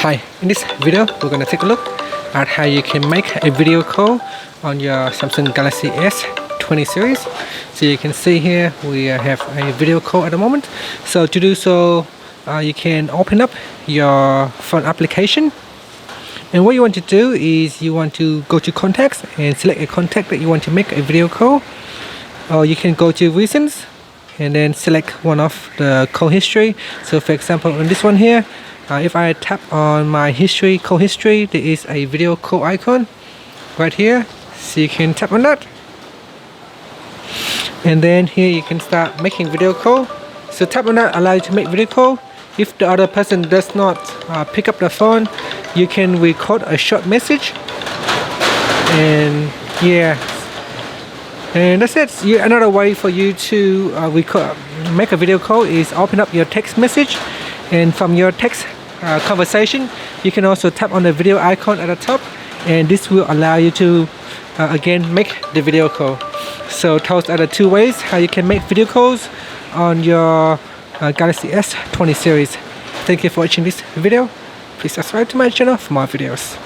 Hi, in this video we're going to take a look at how you can make a video call on your Samsung Galaxy S20 series. So you can see here we have a video call at the moment. So to do so, you can open up your phone application, and what you want to do is you want to go to contacts and select a contact that you want to make a video call, or you can go to recents and then select one of the call history. So for example, on this one here, if I tap on my history, call history, there is a video call icon right here, so you can tap on that, and then here you can start making video call. So tap on that allows you to make video call. If the other person does not pick up the phone, you can record a short message, and yeah, and that's it. Another way for you to make a video call is open up your text message, and from your text conversation you can also tap on the video icon at the top, and this will allow you to again make the video call. So those are the two ways how you can make video calls on your Galaxy S20 series. Thank you for watching this video. Please subscribe to my channel for more videos.